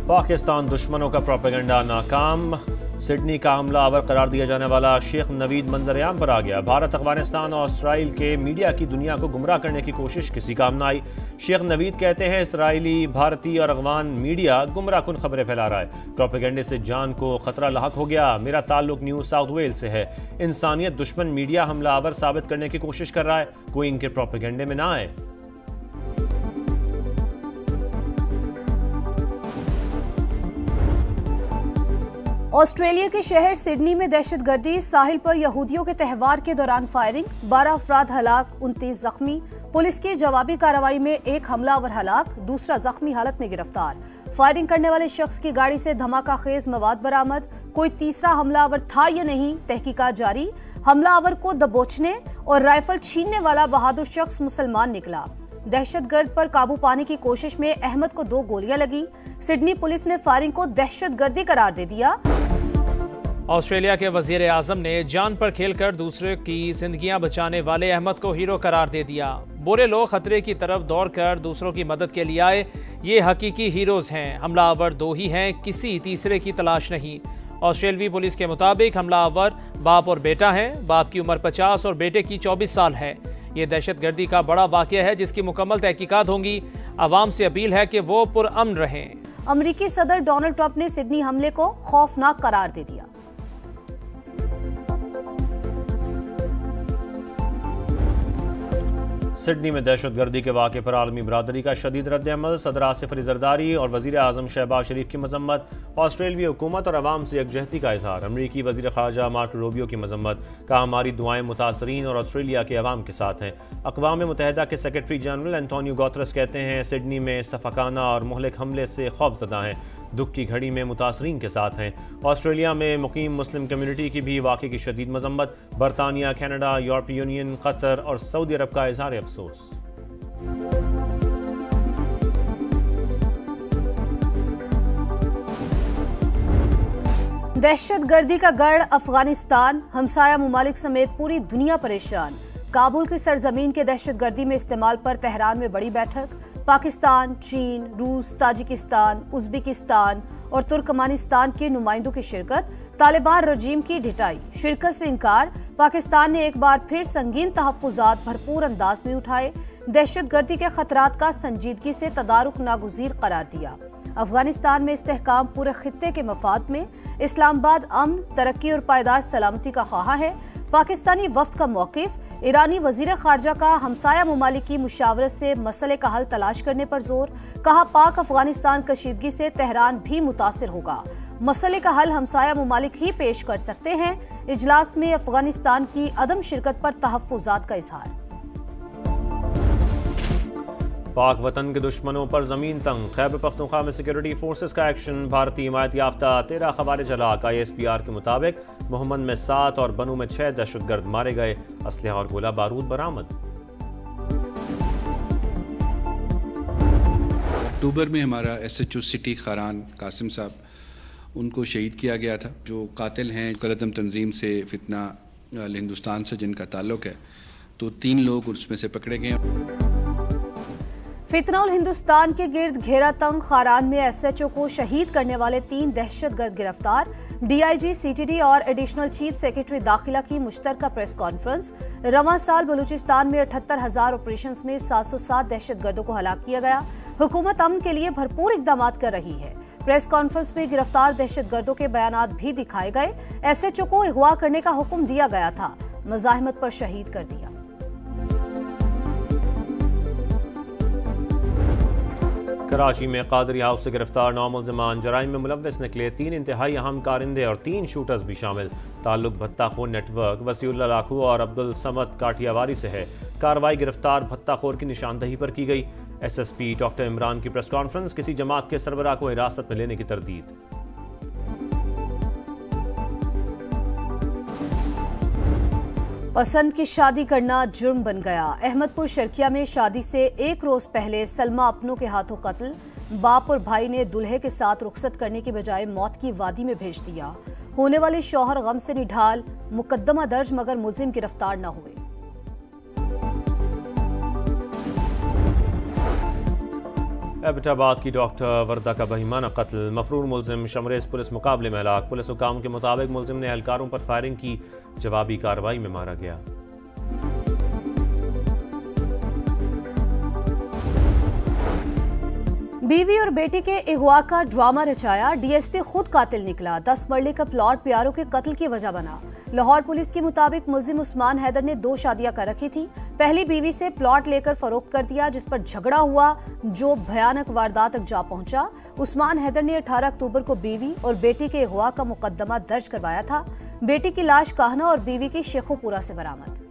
पाकिस्तान दुश्मनों का प्रोपेगेंडा नाकाम। सिडनी का हमलावर करार दिया जाने वाला शेख नवीद मंजर-ए-आम पर आ गया। भारत, अफगानिस्तान और इसराइल के मीडिया की दुनिया को गुमराह करने की कोशिश किसी काम न आई। शेख नवीद कहते हैं इसराइली, भारतीय और अफगान मीडिया गुमराह कुन खबरें फैला रहा है। प्रोपेगेंडे से जान को खतरा लाहक हो गया। मेरा ताल्लुक न्यू साउथ वेल्स से है। इंसानियत दुश्मन मीडिया हमलावर साबित करने की कोशिश कर रहा है, कोई इनके प्रोपेगेंडे में ना आए। ऑस्ट्रेलिया के शहर सिडनी में दहशतगर्दी, साहिल पर यहूदियों के त्यौहार के दौरान फायरिंग, 12 अफराद हलाक, 29 जख्मी। पुलिस की जवाबी कार्रवाई में एक हमलावर हलाक, दूसरा जख्मी हालत में गिरफ्तार। फायरिंग करने वाले शख्स की गाड़ी से धमाका खेज मवाद बरामद। कोई तीसरा हमलावर था या नहीं, तहकीकात जारी। हमलावर को दबोचने और राइफल छीनने वाला बहादुर शख्स मुसलमान निकला। दहशतगर्द पर काबू पाने की कोशिश में अहमद को 2 गोलियां लगी। सिडनी पुलिस ने फायरिंग को दहशतगर्दी करार दे दिया। ऑस्ट्रेलिया के वजीर आजम ने जान पर खेलकर दूसरे की जिंदगियां बचाने वाले अहमद को हीरो करार दे दिया। बुरे लोग खतरे की तरफ दौड़कर दूसरों की मदद के लिए आए, ये हकीकी हीरोज हैं। हमलावर 2 ही हैं, किसी तीसरे की तलाश नहीं। ऑस्ट्रेलियाई पुलिस के मुताबिक हमलावर बाप और बेटा हैं। बाप की उम्र 50 और बेटे की 24 साल है। ये दहशतगर्दी का बड़ा वाकया है जिसकी मुकम्मल तहकीकात होंगी। आवाम से अपील है कि वो पुरअमन रहें। अमेरिकी सदर डोनाल्ड ट्रंप ने सिडनी हमले को खौफनाक करार दे दिया। सिडनी में दहशतगर्दी के वाक़े पर आलमी बरादरी का शदीद रद्द-ए-अमल। सदर आसिफ अली जरदारी और वज़ीर आज़म शहबाज शरीफ की मजम्मत। ऑस्ट्रेलियाई हुकूमत और अवाम से यकजहती का इजहार। अमरीकी वज़ीर ख़ारजा मार्को रूबियो की मजम्मत। कहा, हमारी दुआएं मुतासरीन और ऑस्ट्रेलिया के अवाम के साथ हैं। अक़वाम मुत्तहिदा के सेक्रेटरी जनरल एंटोनियो गुतेरेस कहते हैं, सिडनी में सफ़ाकाना और मुहलिक हमले से खौफज़दा हैं, दुख की घड़ी में मुतासरीन के साथ हैं। ऑस्ट्रेलिया में मुकीम मुस्लिम कम्युनिटी की भी वाक़े की शदीद मजम्मत। बरतानिया, कनाडा, यूरोपीय यूनियन, कतर और सऊदी अरब का इजहार अफसोस। दहशतगर्दी का गढ़ अफगानिस्तान, हमसाया मुमालिक समेत पूरी दुनिया परेशान। काबुल की सरजमीन के दहशतगर्दी में इस्तेमाल पर तेहरान में बड़ी बैठक। पाकिस्तान, चीन, रूस, ताजिकिस्तान, उज़्बेकिस्तान और तुर्कमानिस्तान के नुमाइंदों की शिरकत। तालिबान रजीम की ढिठाई, शिरकत से इनकार। पाकिस्तान ने एक बार फिर संगीन तहफ़्फ़ुज़ात भरपूर अंदाज में उठाए। दहशतगर्दी के खतरात का संजीदगी से तदारुक नागुज़ीर करार दिया। अफगानिस्तान में इस्तेहकाम पूरे खित्ते के मफाद में। इस्लामाबाद अमन, तरक्की और पायदार सलामती का ख्वाह है। पाकिस्तानी वफ्द का मौक़िफ़। ईरानी वज़ीर ख़ारजा का हमसाया मुमालिक की मुशावरत से मसले का हल तलाश करने पर जोर। कहा, पाक अफगानिस्तान कशीदगी से तेहरान भी मुतासिर होगा। मसले का हल हमसाया मुमालिक ही पेश कर सकते हैं। इजलास में अफगानिस्तान की अदम शिरकत पर तहफ़्फ़ुज़ात का इजहार। पाक वतन के दुश्मनों पर जमीन तंग। खैबर पख्तूनख्वा में सिक्योरिटी फोर्सेस का एक्शन। भारतीय हिमायत याफ्ता 13 खवारिज हलाक। ISPR के मुताबिक मोहम्मद में 7 और बनू में 6 दहशतगर्द मारे गए। असलहा और गोला बारूद बरामद। अक्टूबर में हमारा SHO सिटी खारान कासिम साहब, उनको शहीद किया गया था। जो कातिल हैं कलदम तंजीम से फितना हिंदुस्तान से जिनका ताल्लुक है, तो 3 लोग उसमें से पकड़े गए। फितनउल हिंदुस्तान के गिर्द घेरा तंग। खारान में SHO को शहीद करने वाले 3 दहशतगर्द गिरफ्तार। DIG, CTD और एडिशनल चीफ सेक्रेटरी दाखिला की मुश्तरका प्रेस कॉन्फ्रेंस। रवां साल बलूचिस्तान में 78,000 ऑपरेशंस में 707 दहशतगर्दों को हलाक किया गया। हुकूमत अमन के लिए भरपूर इकदाम कर रही है। प्रेस कॉन्फ्रेंस में गिरफ्तार दहशतगर्दों के बयानात भी दिखाए गए। SHO को अगवा करने का हुक्म दिया गया था, मज़ाहमत पर शहीद कर दिया। कराची में कादरी हाउस से गिरफ्तार 9 मुल्ज़िमान जराइम में मुलव्वस निकले। 3 इंतहाई अहम कारिंदे और 3 शूटर्स भी शामिल। ताल्लुक भत्ताखोर नेटवर्क वसीउल्लाह लाखू और अब्दुल समद काठियावारी से है। कार्रवाई गिरफ्तार भत्ताखोर की निशानदही पर की गई। SSP डॉक्टर इमरान की प्रेस कॉन्फ्रेंस। किसी जमात के सरबराह को हिरासत में लेने की तरदीद। पसंद की शादी करना जुर्म बन गया। अहमदपुर शर्किया में शादी से 1 रोज पहले सलमा अपनों के हाथों कत्ल। बाप और भाई ने दुल्हे के साथ रुखसत करने की बजाय मौत की वादी में भेज दिया। होने वाले शौहर गम से निढाल। मुकदमा दर्ज मगर मुलजिम गिरफ्तार न हुए। एबटाबाद की डॉक्टर वर्दा का बहिमाना कत्ल, मफरूर मुलजिम शमरेज पुलिस मुकाबले में हलाक। पुलिस हुकाम के मुताबिक मुलजिम ने एहलकारों पर फायरिंग की, जवाबी कार्रवाई में मारा गया। बीवी और बेटी के अगवा का ड्रामा रचाया, डीएसपी खुद कातिल निकला। 10 मरले का प्लॉट प्यारों के कत्ल की वजह बना। लाहौर पुलिस के मुताबिक मुलजिम उस्मान हैदर ने 2 शादियां कर रखी थी। पहली बीवी से प्लॉट लेकर फरोख्त कर दिया, जिस पर झगड़ा हुआ जो भयानक वारदात तक जा पहुंचा। उस्मान हैदर ने 18 अक्टूबर को बीवी और बेटी के अगवा का मुकदमा दर्ज करवाया था। बेटी की लाश काहना और बीवी की शेखोपुरा से बरामद।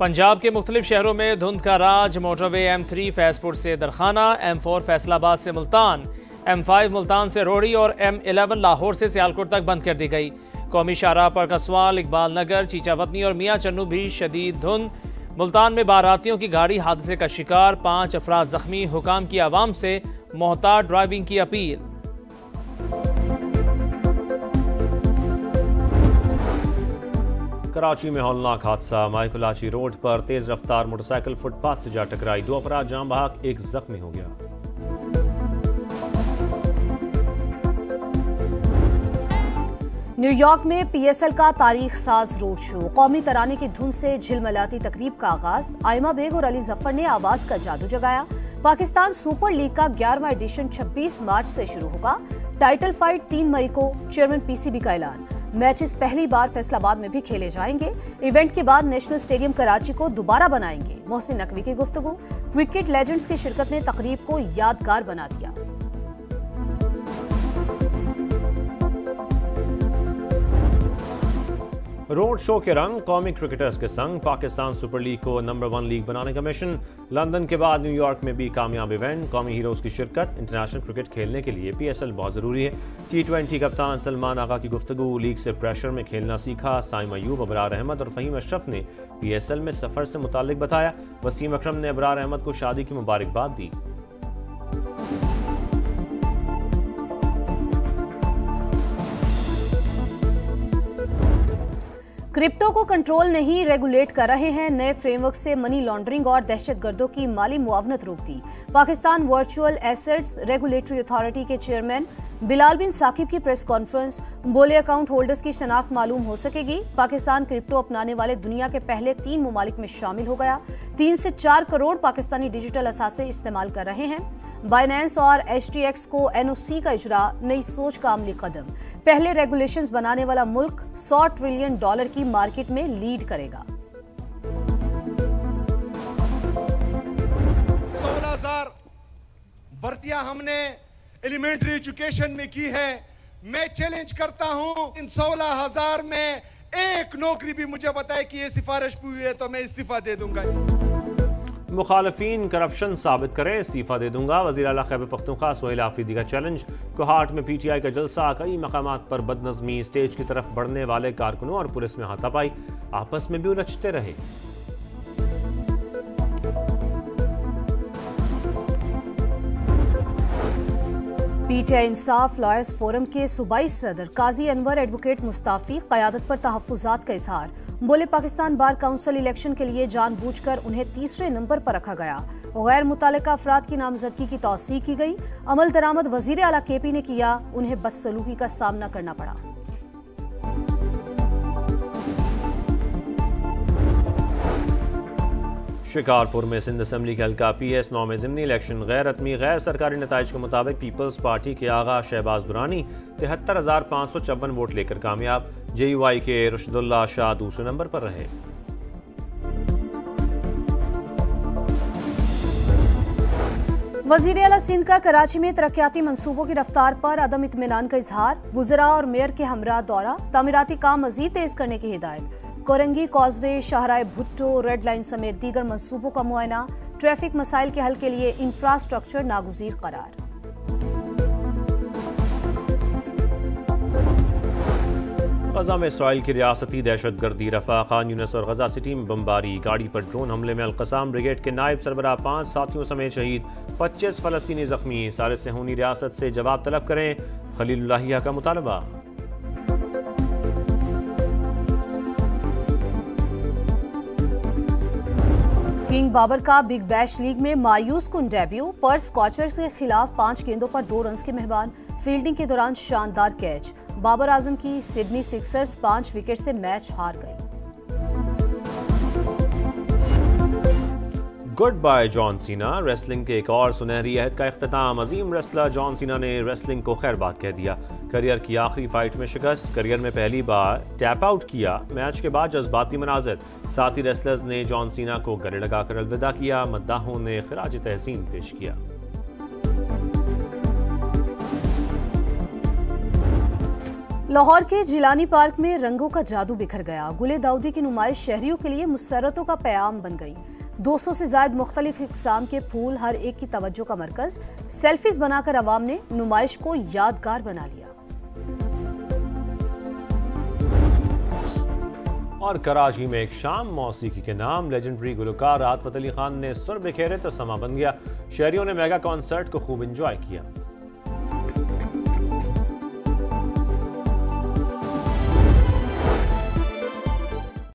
पंजाब के मुख्तलिफ शहरों में धुंध का राज। मोटरवे M3 फैजपुर से दरखाना, M4 फैसलाबाद से मुल्तान, M5 मुल्तान से रोहड़ी और M11 लाहौर से सियालकोट तक बंद कर दी गई। कौमी शाहराह पर कसवाल, इकबाल नगर, चीचावतनी और मियाँ चन्नू भी शदीद धुंध। मुल्तान में बारातियों की गाड़ी हादसे का शिकार, 5 अफराद जख्मी। हुकाम की आवाम से मोहतात ड्राइविंग की अपील। कराची में हौलनाक हादसा, माइकलाची रोड पर तेज रफ्तार मोटरसाइकिल फुटपाथ से जा टकराई। 2 अफराद जान बहक, 1 जख्मी हो गया। न्यूयॉर्क में PSL का तारीख साज रोड शो, कौमी तराने की धुन से झिलमिलाती तकरीब का आगाज। आयमा बेग और अली जफर ने आवाज का जादू जगाया। पाकिस्तान सुपर लीग का 11वां एडिशन 26 मार्च से शुरू होगा। टाइटल फाइट 3 मई को, चेयरमैन PCB का ऐलान। मैचेस पहली बार फैसलाबाद में भी खेले जाएंगे। इवेंट के बाद नेशनल स्टेडियम कराची को दोबारा बनाएंगे। मोहसिन नकवी की गुफ्तगू। क्रिकेट लेजेंड्स की शिरकत ने तकरीब को यादगार बना दिया। रोड शो के रंग, कौमी क्रिकेटर्स के संग पाकिस्तान सुपर लीग को नंबर 1 लीग बनाने का मिशन। लंदन के बाद न्यूयॉर्क में भी कामयाब इवेंट, कौमी हीरोज की शिरकत। इंटरनेशनल क्रिकेट खेलने के लिए PSL बहुत ज़रूरी है। T20 कप्तान सलमान आगा की गुफ्तगू। लीग से प्रेशर में खेलना सीखा। साइम अयूब, अबरार अहमद और फ़हीम अशरफ ने PSL में सफ़र से मुतालिक बताया। वसीम अकरम ने अबरार अहमद को शादी की मुबारकबाद दी। क्रिप्टो को कंट्रोल नहीं, रेगुलेट कर रहे हैं। नए फ्रेमवर्क से मनी लॉन्ड्रिंग और दहशतगर्दों की माली मुआवनत रोकती। Pakistan virtual assets regulatory authority के चेयरमैन बिलाल बिन साकिब की प्रेस कॉन्फ्रेंस। बोले अकाउंट होल्डर्स की शनाख्त मालूम हो सकेगी। पाकिस्तान क्रिप्टो अपनाने वाले दुनिया के पहले 3 ममालिक में शामिल हो गया। 3 से 4 करोड़ पाकिस्तानी डिजिटल असासे इस्तेमाल कर रहे हैं। बाइनेंस और HTX को NOC का इजरा, नई सोच का अमली कदम। पहले रेगुलेशंस बनाने वाला मुल्क $100 ट्रिलियन की मार्केट में लीड करेगा। 16,000 भर्तियां हमने एलिमेंट्री एजुकेशन में की है। मैं चैलेंज करता हूं, इन 16,000 में एक नौकरी भी मुझे बताए कि ये सिफारिश हुई है तो मैं इस्तीफा दे दूंगा। मुखालफीन करप्शन साबित करें, इस्तीफा दे दूंगा। वज़ीर आला खैबर पख्तूनख्वा सुहेल आफरीदी का चैलेंज। कोहाट में PTI का जलसा, कई मकामात पर बदनज़मी। स्टेज की तरफ बढ़ने वाले कारकुनों और पुलिस में हाथापाई, आपस में भी उलझते रहे। PTI इंसाफ लॉयर्स फोरम के सूबाई सदर काजी अनवर एडवोकेट मुस्ताफी, क़यादत पर तहफ़्फ़ुज़ात का इजहार। बोले पाकिस्तान बार काउंसिल इलेक्शन के लिए जानबूझकर उन्हें 3रे नंबर पर रखा गया। गैर मुतालिका अफराद की नामजदगी की तौसीक की गई। अमल दरामद वज़ीर आला KP ने किया, उन्हें बदसलूकी का सामना करना पड़ा। शिकारपुर में सिंध असेंबली के हल्का PS9 में ज़िमनी इलेक्शन, गैर हतमी गैर सरकारी नताइज के मुताबिक पीपल्स पार्टी के आगा शहबाज दुरानी 73,554 वोट लेकर कामयाब। JUI के रुशदुल्ला शाह दूसरे नंबर पर रहे। वज़ीर आला सिंध का कराची में तरक्याती मंसूबों की रफ्तार पर अदम इत्मीनान का इजहार। वुज़रा और मेयर के हमरा दौरा, तामीराती काम मजीद तेज करने की हिदायत। कोरंगी कॉजवे, शाहराह भुट्टो, रेड लाइन समेत दीगर मंसूबों का मुआयना। ट्रैफिक मसाइल के हल के लिए इंफ्रास्ट्रक्चर नागुज़ीर करार। गजा में इसराइल की रियासती दहशतगर्दी, रफा, खान यूनिस और गजा सिटी में बमबारी। गाड़ी पर ड्रोन हमले में अल-क़साम ब्रिगेड के नायब सरबराह 5 साथियों समेत शहीद, 25 फ़लस्तीनी जख्मी। सारे सेहूनी रियासत से जवाब तलब करें, खलीलुल्लाहिया का मुतालबा। किंग बाबर का बिग बैश लीग में मायूस कुन डेब्यू। पर्थ स्कॉचर्स के खिलाफ 5 गेंदों पर 2 रन्स के मेहमान। फील्डिंग के दौरान शानदार कैच। बाबर आजम की सिडनी सिक्सर्स 5 विकेट से मैच हार गई। Good bye John Cena. Wrestling के एक और सुनहरी अहद का इख्तिताम। अजीम रेसलर जॉन सीना ने रेसलिंग को खैरबाद कह दिया। करियर की आखिरी फाइट में शिकस्त। करियर में पहली बार टैप आउट किया। मैच के बाद जज्बाती मनाज़िर। साथी रेसलर्स ने जॉन सीना को गले लगाकर अलविदा किया। मद्दाहों ने खिराज तहसीन पेश किया। लाहौर के जिलानी पार्क में रंगों का जादू बिखर गया। गुले दाऊदी की नुमाइश शहरियों के लिए मुसर्रतों का पैगाम बन गई। 200 से ज्यादा मुख्तलिफ इक़साम के फूल हर एक की तवज्जो का मरकज। सेल्फीज बनाकर अवाम ने नुमाइश को यादगार बना लिया। और कराची में एक शाम मौसीकी के नाम लेजेंडरी गुलकार राहत फ़तेह अली खान ने सुर बिखेरे तो समा बन गया। शहरियों ने मेगा कॉन्सर्ट को खूब एंजॉय किया।